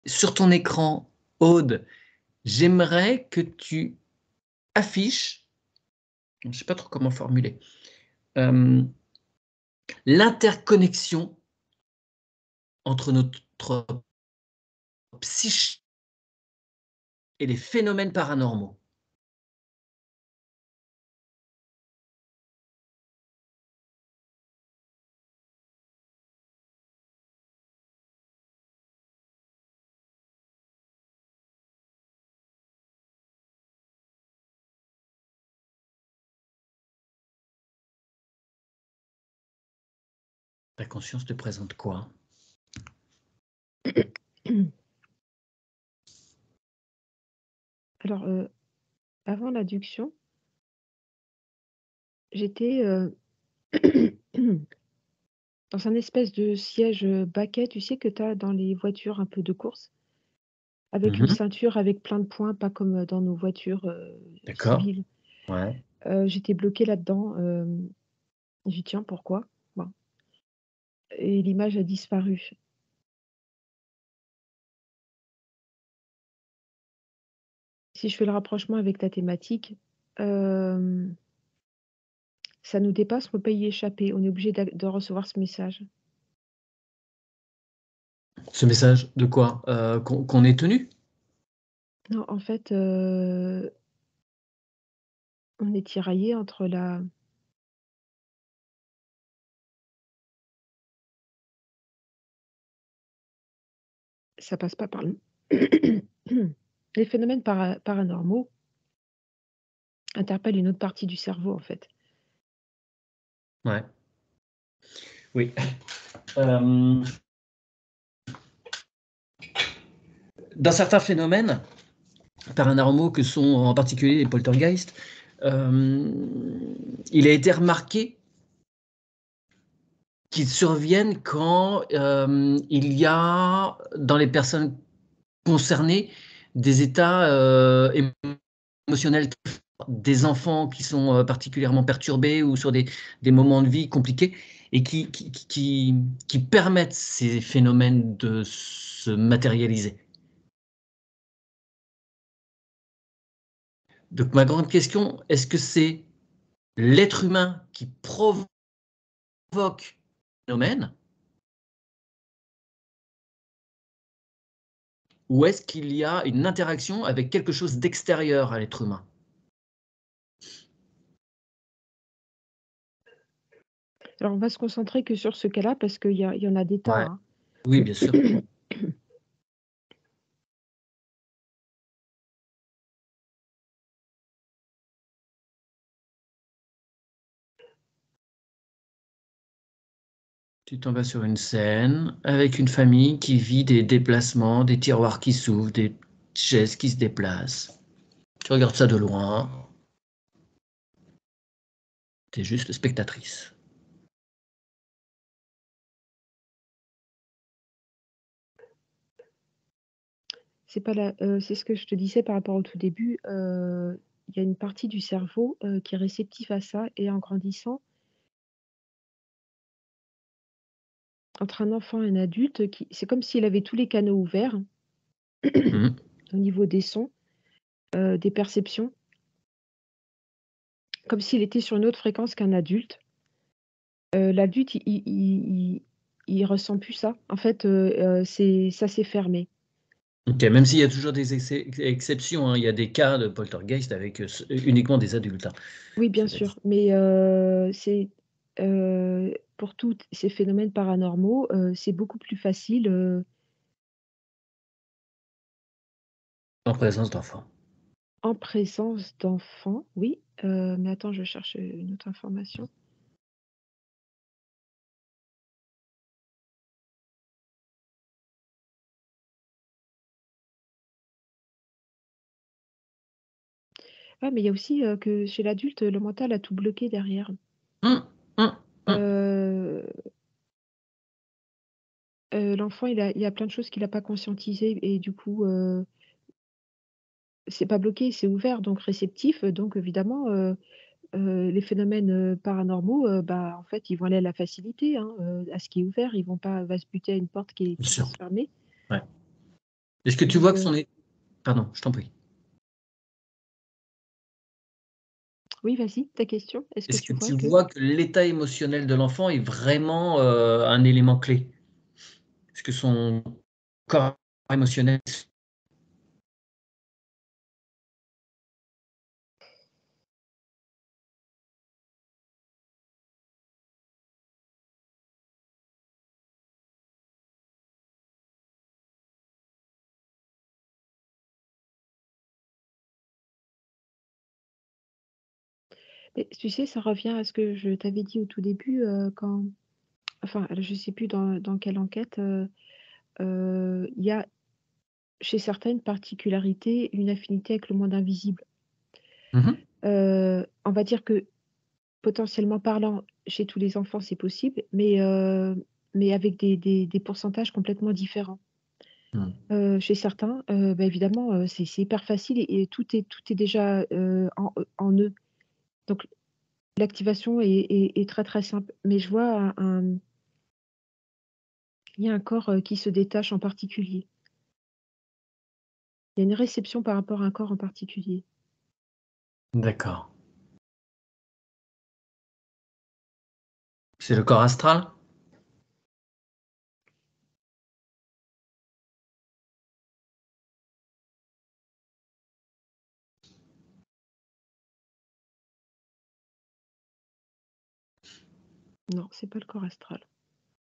sur ton écran, Aude, j'aimerais que tu affiches, je ne sais pas trop comment formuler, l'interconnexion entre notre psyché et les phénomènes paranormaux. Ta conscience te présente quoi? Alors, avant l'adduction, j'étais, dans un espèce de siège, baquet, tu sais, que tu as dans les voitures un peu de course, avec une Mmh. ceinture avec plein de points, pas comme, dans nos voitures, D'accord. civiles. Ouais. J'étais bloquée là-dedans, j'ai dit: «Tiens, pourquoi?» Bon, et l'image a disparu. Si je fais le rapprochement avec ta thématique, hem, ça nous dépasse, on peut pas y échapper. On est obligé de recevoir ce message. Ce message de quoi? Qu'on est tenu? Non, en fait, on est tiraillé entre la ça passe pas par le les phénomènes paranormaux interpellent une autre partie du cerveau, en fait. Ouais. Oui. Hem, dans certains phénomènes paranormaux que sont en particulier les poltergeists, il a été remarqué qu'ils surviennent quand, il y a dans les personnes concernées des états, émotionnels très forts, des enfants qui sont, particulièrement perturbés ou sur des moments de vie compliqués et qui permettent ces phénomènes de se matérialiser. Donc ma grande question, est-ce que c'est l'être humain qui provoque le phénomène ou est-ce qu'il y a une interaction avec quelque chose d'extérieur à l'être humain? Alors on va se concentrer que sur ce cas-là parce qu'il y en a des tas, Ouais, hein. oui, bien sûr. Tu t'en vas sur une scène avec une famille qui vit des déplacements, des tiroirs qui s'ouvrent, des chaises qui se déplacent. Tu regardes ça de loin, tu es juste spectatrice. C'est pas la c'est ce que je te disais par rapport au tout début, il y a une partie du cerveau, qui est réceptif à ça et en grandissant, entre un enfant et un adulte, qui c'est comme s'il avait tous les canaux ouverts Mmh. au niveau des sons, des perceptions, comme s'il était sur une autre fréquence qu'un adulte. L'adulte, il ressent plus ça. En fait, c'est ça s'est fermé. OK, même s'il y a toujours des exceptions, hein, il y a des cas de poltergeist avec, uniquement des adultes, hein. Oui, bien Cela sûr, dit. mais pour tous ces phénomènes paranormaux, c'est beaucoup plus facile, En présence d'enfants. en présence d'enfants, oui, mais attends, je cherche, une autre information. Ah, mais il y a aussi, que chez l'adulte, le mental a tout bloqué derrière. Mmh, mmh, mmh. Heu l'enfant, il y a plein de choses qu'il a pas conscientisées et du coup, c'est pas bloqué, c'est ouvert, donc réceptif, donc évidemment, les phénomènes, paranormaux, bah, en fait, ils vont aller à la facilité, hein, à ce qui est ouvert. Ils vont pas va se buter à une porte Bien qui va sûr, se fermer. ouais. Est-ce que tu Donc, vois que Pardon, je t'en prie. oui, vas-y, ta question. Est-ce que Est-ce tu que vois tu que? vois que l'état émotionnel de l'enfant est vraiment un élément clé? Est-ce que son corps émotionnel... Mais tu sais, ça revient à ce que je t'avais dit au tout début, quand enfin, je sais plus dans quelle enquête, il y a chez certains une particularité, une affinité avec le monde invisible. Mhm. On va dire que potentiellement parlant, chez tous les enfants, c'est possible, mais avec des pourcentages complètement différents. Hmm. Chez certains, bah, évidemment, c'est hyper facile et tout est déjà, en eux. Donc l'activation est très, très simple. Mais je vois il y a un corps, qui se détache en particulier. Il y a une réception par rapport à un corps en particulier. D'accord. C'est le corps astral? Non, c'est pas le corps astral.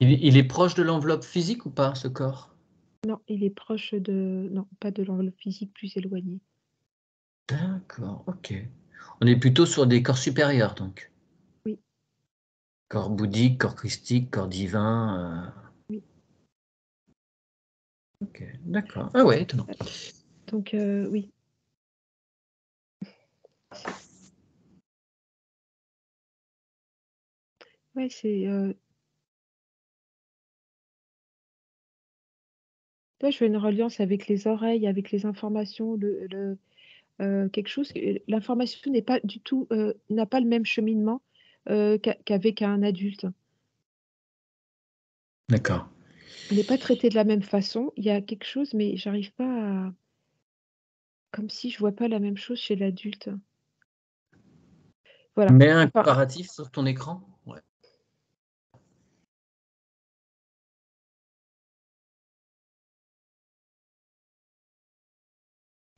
Il est proche de l'enveloppe physique ou pas, ce corps? Non, il est proche de non, pas de l'enveloppe physique, plus éloigné. D'accord, ok. On est plutôt sur des corps supérieurs, donc. Oui, Corps bouddhique, corps christique, corps divin. oui. Ok, d'accord. Ah ouais, étonnant. Donc oui, c'est ouais, là, je fais une reliance avec les oreilles, avec les informations, quelque chose l'information n'est pas du tout, n'a pas le même cheminement, qu'avec un adulte. D'accord. Elle n'est pas traitée de la même façon. Il y a quelque chose, mais j'arrive pas à comme si je vois pas la même chose chez l'adulte. Voilà. Mets un Enfin, comparatif sur ton écran. Ouais.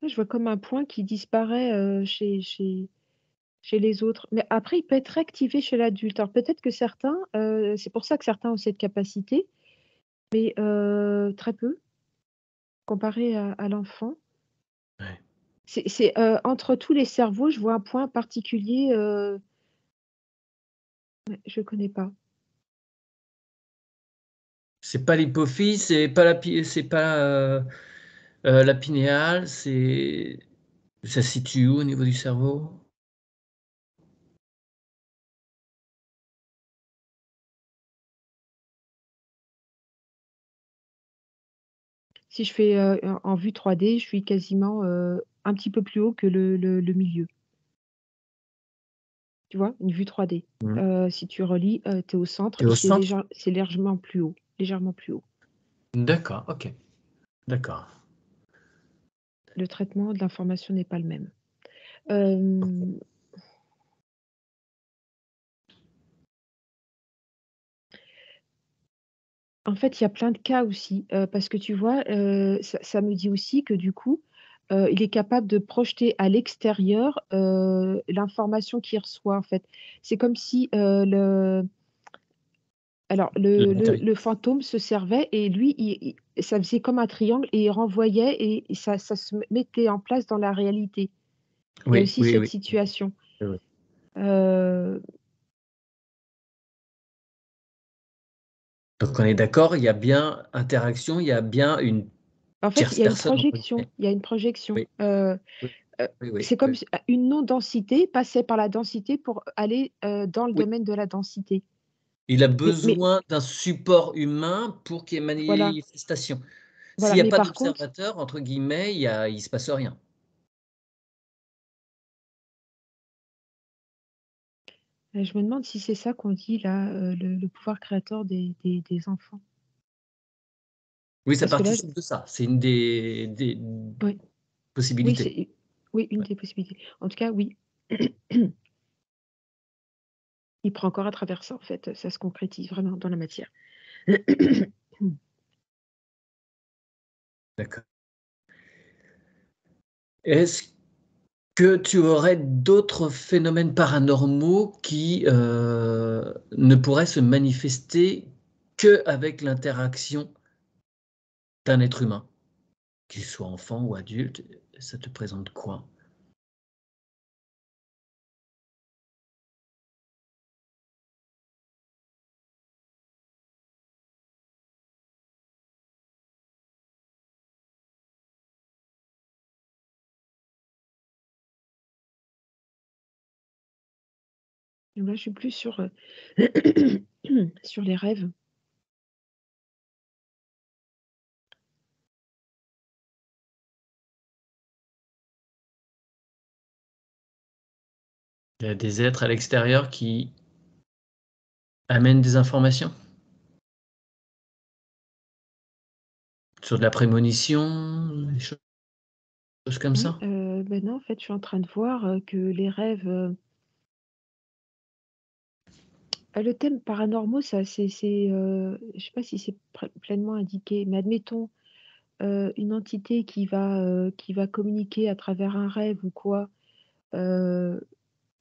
je vois comme un point qui disparaît, chez les autres. Mais après, il peut être réactivé chez l'adulte. Alors peut-être que certains, c'est pour ça que certains ont cette capacité, mais très peu comparé à l'enfant. Ouais. Entre tous les cerveaux, je vois un point particulier, ouais, je connais pas. C'est pas l'hypophyse, c'est pas la pinéale, ça se situe où au niveau du cerveau? Si je fais, en vue 3D, je suis quasiment, un petit peu plus haut que le milieu. Tu vois? Une vue 3D. Mmh. Si tu relis, tu es au centre Tu es et au centre? c'est légèrement plus haut, légèrement plus haut. D'accord, ok. D'accord. Le traitement de l'information n'est pas le même. Hem, En fait, il y a plein de cas aussi, parce que tu vois, ça me dit aussi que du coup, il est capable de projeter à l'extérieur, l'information qu'il reçoit, en fait. C'est comme si, Le le matériel. fantôme se servait et lui, il ça faisait comme un triangle et il renvoyait et ça se mettait en place dans la réalité. Il y a Oui, aussi oui, cette oui. situation. Oui, oui. Heu, Donc on est d'accord, il y a bien interaction, il y a bien une En fait, il tierce y a une personne entre projection, guillemets. il y a une projection. Oui, oui, oui, oui, C'est comme oui. s une non-densité passait par la densité pour aller, dans le Oui. domaine de la densité. Il a Mais besoin d'un support humain pour qu'il y ait voilà, manifestation. S'il voilà, y a mais pas par contre, d'observateur entre guillemets, il se passe rien. je me demande si c'est ça qu'on dit là, le pouvoir créateur des enfants. Oui, ça Parce que là, participe de ça. C'est une des ouais, oui, possibilités. c'est oui, une Ouais. des possibilités. En tout cas, oui. Il prend encore à travers ça, en fait, ça se concrétise vraiment dans la matière. D'accord. Est-ce que tu aurais d'autres phénomènes paranormaux qui, ne pourraient se manifester qu'avec l'interaction d'un être humain? Qu'il soit enfant ou adulte, ça te présente quoi? Moi, je suis plus sur, sur les rêves. Il y a des êtres à l'extérieur qui amènent des informations? Sur de la prémonition, des choses comme Oui, ça? maintenant, en fait, je suis en train de voir, que les rêves, le thème paranormaux, ça je sais pas si c'est pleinement indiqué, mais admettons, une entité qui va communiquer à travers un rêve ou quoi, heu,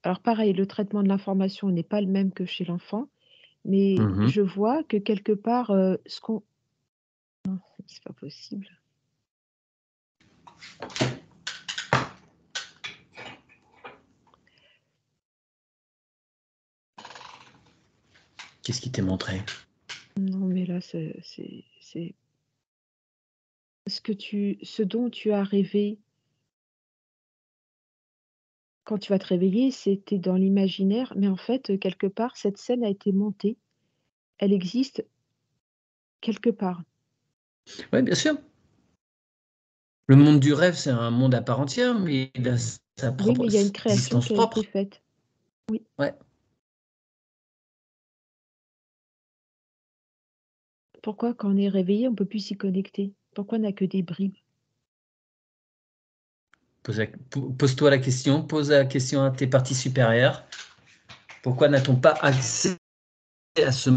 alors pareil, le traitement de l'information n'est pas le même que chez l'enfant, mais Mmh. je vois que quelque part, ce qu'on c'est pas possible. Qu'est-ce qui t'est montré? Non, mais là, c'est ce dont tu as rêvé quand tu vas te réveiller, c'était dans l'imaginaire, mais en fait, quelque part, cette scène a été montée. Elle existe quelque part. Ouais, bien sûr. Le monde du rêve, c'est un monde à part entière, mais il a sa Oui, propre mais il y a une création existence qui a été propre. faite. Oui. Ouais. Pourquoi quand on est réveillé, on peut plus s'y connecter? Pourquoi on n'a que des bribes? Pose-toi la question, pose la question à tes parties supérieures. Pourquoi n'a-t-on pas accès à ce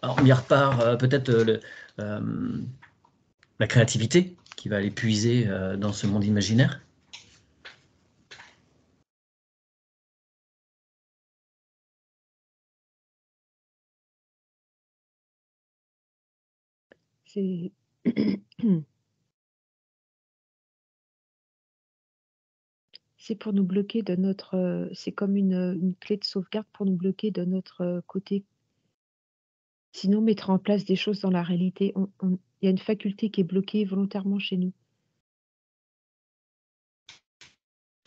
alors mis à part, peut-être, la créativité qui va aller puiser, dans ce monde imaginaire? C'est c'est pour nous bloquer de notre, c'est comme une clé de sauvegarde pour nous bloquer de notre, côté. Sinon, mettre en place des choses dans la réalité. Il y a une faculté qui est bloquée volontairement chez nous.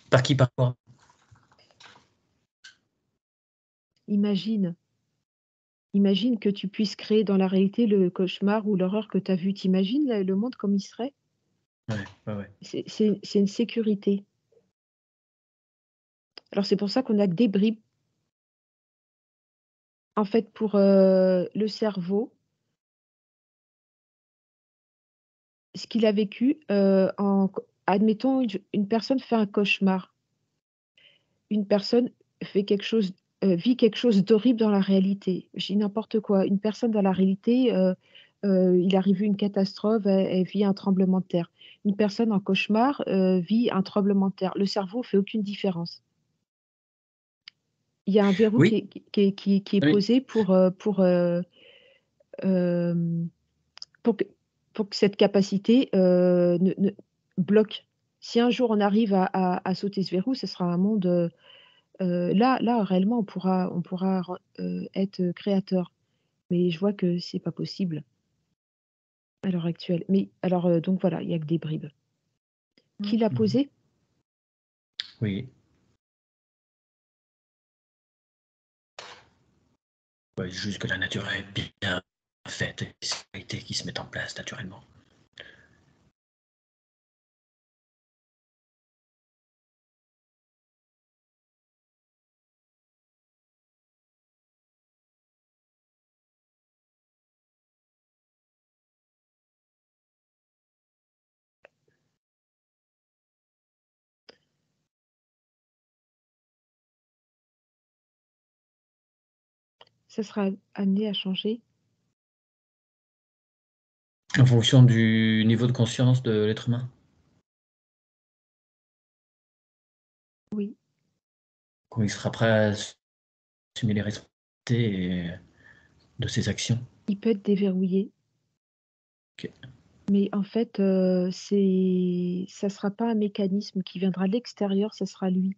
Par qui, par quoi? Imagine imagine que tu puisses créer dans la réalité le cauchemar ou l'horreur que tu as vu. Tu imagines le monde comme il serait? Ouais, ouais, ouais. C'est une sécurité. Alors c'est pour ça qu'on a que des bribes. En fait, pour, le cerveau, ce qu'il a vécu, admettons une personne fait un cauchemar. Une personne fait quelque chose, vit quelque chose d'horrible dans la réalité. Je dis n'importe quoi. Une personne dans la réalité, il arrive une catastrophe, elle vit un tremblement de terre. Une personne en cauchemar, vit un tremblement de terre. Le cerveau fait aucune différence. Il y a un verrou Oui, qui est oui. posé hem, pour que cette capacité, ne bloque. Si un jour on arrive à sauter ce verrou, ce sera un monde, là réellement on pourra être créateur. Mais je vois que c'est pas possible à l'heure actuelle. Mais alors, donc voilà, il y a que des bribes. Qui l'a Mmh. posé? Oui. Ouais, juste que la nature est bien faite et c'est qui se mettent en place naturellement. Ça sera amené à changer? En fonction du niveau de conscience de l'être humain. Oui. Quand il sera prêt à assumer les responsabilités de ses actions. Il peut être déverrouillé. OK. Mais en fait, ça sera pas un mécanisme qui viendra de l'extérieur, ça sera lui.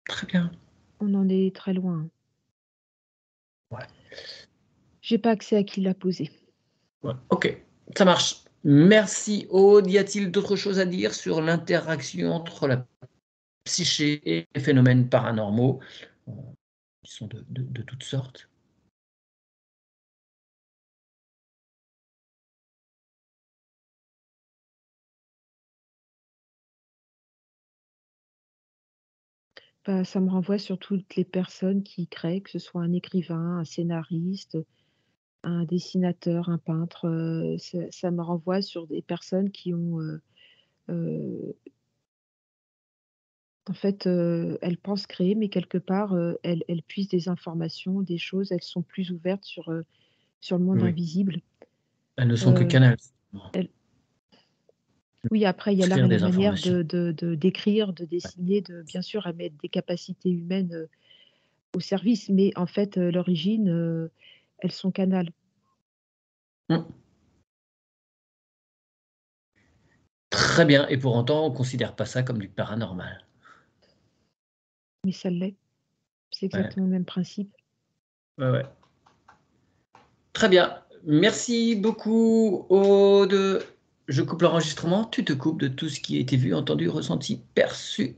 Très bien. On en est très loin, hein. Ouais. J'ai pas accès à qui l'a posé. Ouais. OK, ça marche. Merci Aude. Y a-t-il d'autres choses à dire sur l'interaction entre la psyché et les phénomènes paranormaux, qui sont de toutes sortes? Bah, ça me renvoie sur toutes les personnes qui créent, que ce soit un écrivain, un scénariste, un dessinateur, un peintre, ça me renvoie sur des personnes qui ont, heu, en fait, elles pensent créer, mais quelque part, elles puisent des informations, des choses, elles sont plus ouvertes sur le monde Oui, invisible. elles ne sont que Heu, canaux, elles Oui, après il y a l'art transfert et la des manière informations. de d'écrire, de Ouais. dessiner, de bien sûr à mettre des capacités humaines, au service, mais en fait, l'origine, elles sont canal. Mmh. Très bien, et pour autant, on ne considère pas ça comme du paranormal. Mais ça l'est. C'est Ouais, exactement le même principe. ouais, ouais. Très bien. Merci beaucoup Aude. Je coupe l'enregistrement, tu te coupes de tout ce qui a été vu, entendu, ressenti, perçu.